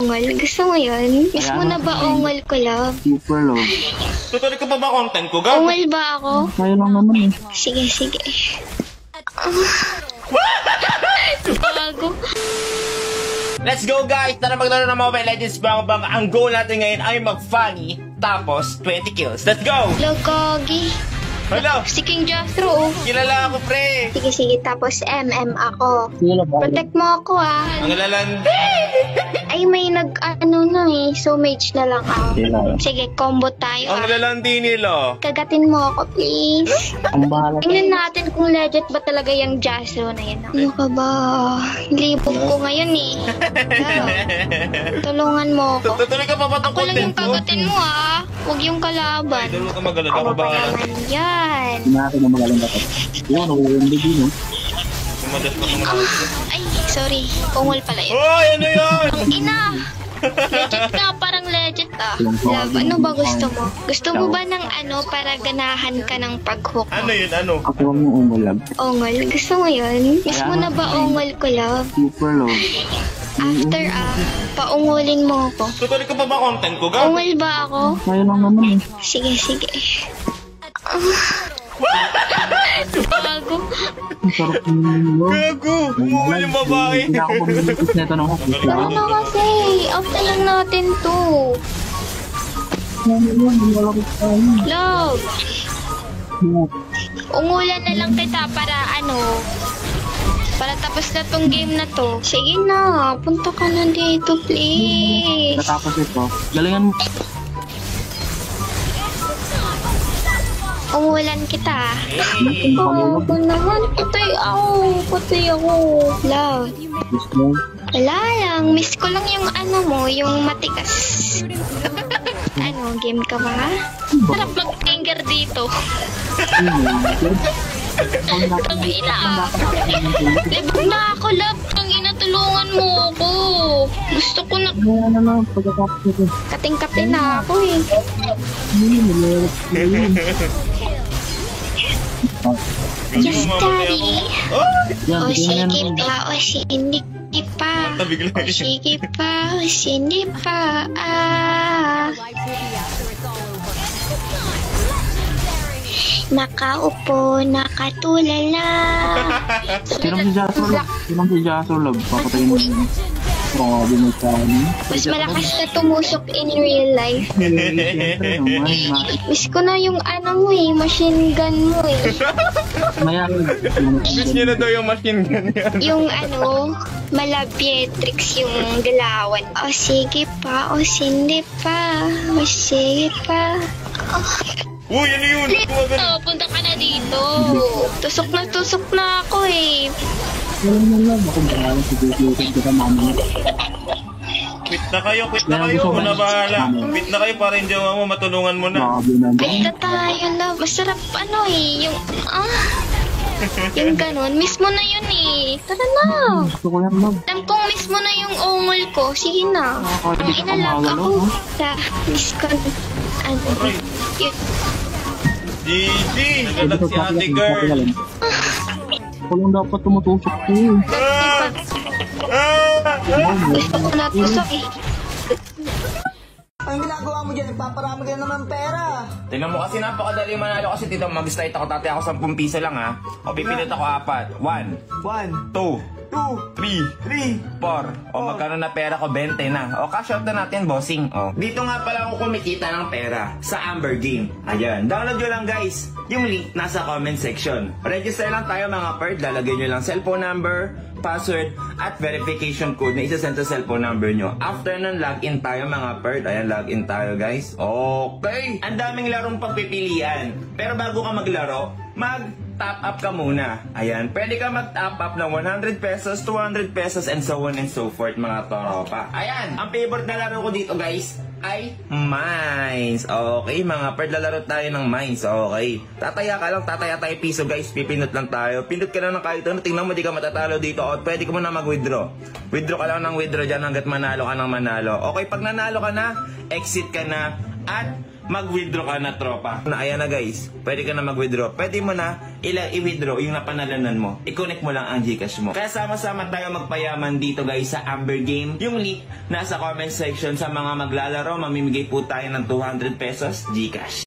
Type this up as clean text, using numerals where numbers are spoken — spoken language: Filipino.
ongol. Gusto mo yun? Miss mo na ba ongol ko, love? Super love. Tutuloy ka pa ba content ko, Gab? Ongol ba ako? Kaya lang naman eh. Sige, sige. Bago. Let's go guys! Tara maglaro ng Mobile Legends Bang Bang. Ang goal natin ngayon ay mag-funny, tapos 20 kills. Let's go! Logogi. Hello! Si King Jastro. Kilala ako, pre! Sige, sige. Tapos MM ako. Sila ba? Protect mo ako, ah. Ang lalandi! Ay, may nag-ano na eh. So, mage na lang ako. Sila. Sige, combo tayo, Ang ah. lalandi nila. Kagatin mo ako, please. Ang bahala. Tingnan natin kung legit ba talaga yung Jastro na yun. Ano ka ba? Libog ko ngayon eh. Tulungan mo ako. Tutuloy ka pa ba itong Ako lang content yung ko? kagatin mo, ah. Huwag yung kalaban. Tulungan ka magalala Ako ko ba ba? naman yan? Hindi natin na magaling dapat. Yun, nakukulandig yun, no? Sumadas pa sa mga... Ay, sorry. Ungol pala yun. Hoy! Ano yun? Ang ina! Legit na, parang legit ah. Love, ano ba gusto mo? Gusto mo ba ng ano para ganahan ka ng pag-hook Ano mo? yun? Ano? Ako ang ungol love. Ongol? Gusto mo yun? Miss mo na ba ongol ko, love? Super love. After paungulin mo ako. Tutuloy ka pa ba content ko, Gab? Ongol ba ako? Kaya lang naman eh. Sige, sige. Bago. Ang sarap ng love. Gago! Umuwi yung babae. Hindi ako pamilitis na ito ng hook. Ano na kasi? After lang natin to. Love, ungulan na lang kita para ano, para tapos na tong game na to. Sige na, punta ka na dito, please. Natapos ito. Galingan mo. Ungulan kita. Hey. Oh, ako naman. Patay ako. Patay ako. Love. Gusto mo? Wala lang. Miss ko lang yung ano mo, yung matigas. Ano, game ka ba? Sarap mag-finger dito. Ang ina. Libog na ako, love. Ang ina, tulungan mo ako. Gusto ko na. Ano na, pagkatapos ito. Kating-kating na ako eh. Yes, daddy. Yan, O bigyan sige yan. pa, o hindi pa. Bigla O sige pa, o hindi pa. Ah. Nakaupo, nakatulala. Sinong si Jasper love? Sinong si Jasper love? Papatayin mo yun. Grabe mo sa amin. Mas malakas na tumusok in real life. Siyempre naman. Miss ko na yung ano mo eh, machine gun mo eh. Maya. Miss niya na daw yung machine gun niya. Yung ano, malabietrix yung galawan. O sige pa, o hindi pa, o sige pa. Uy, ano yun? Dito, punta ka na dito. Tusok na ako eh. Wala mo lang. Ako bahala sa dusukin kita mamaya. Quit na kayo. Ako na bahala. Quit na kayo para yung jowa mo, matulungan mo na. Grabe naman. Basta tayo na, masarap ano eh, yung, yung ganun. Miss mo na yun eh. Tara na. Gusto ko yan love. Alam kong miss mo na yung ongol ko. Sige na. Ang inalag ako. Miss ko. Ano? Yun. GG! Nagalag si ate girl. Ako lang dapat tumutusok ko eh. Gusto ko natusok eh. Ang ginagawa mo dyan, nagpaparami ka na naman ng pera. Tingnan mo kasi napakadali manalo kasi dito mag-start ako tati ako 10 piso lang ha. O pipinit ako 4. 1, 1, 2, 3, 3, 4. O magkano na pera ko? 20 na. O cash out na natin bossing. O. Dito nga pala ako kumikita ng pera sa Amber Game. Ayan. Download nyo lang guys. Yung link nasa comment section. Register lang tayo mga perd. Lalagay nyo lang cellphone number, password, at verification code na isa-send sa cellphone number nyo. After nun, login tayo mga perd. Ayan, login tayo guys. Okay! Ang daming larong pagpipilian. Pero bago ka maglaro, mag-top up ka muna. Ayan, pwede ka mag-top up ng 100 pesos, 200 pesos, and so on and so forth mga toropa. Ayan, ang favorite na laro ko dito guys ay Mines. Okay, mga perd, lalaro tayo ng Mines. Okay, tataya ka lang, tataya tayo piso guys. Pipindot lang tayo. Pindot ka lang ng kahit ano. Tingnan mo, di ka matatalo dito. O, pwede ka muna mag-withdraw. Withdraw ka lang ng withdraw dyan hanggat manalo ka ng manalo. Okay, pag nanalo ka na, exit ka na. at mag-withdraw ka na, tropa. Ayan na guys, pwede ka na mag-withdraw. Pwede mo na i-withdraw yung napanalanan mo. I-connect mo lang ang Gcash mo. Kaya sama-sama tayo magpayaman dito guys sa Amber Game. Yung link nasa comment section. Sa mga maglalaro, mamimigay po tayo ng 200 pesos Gcash.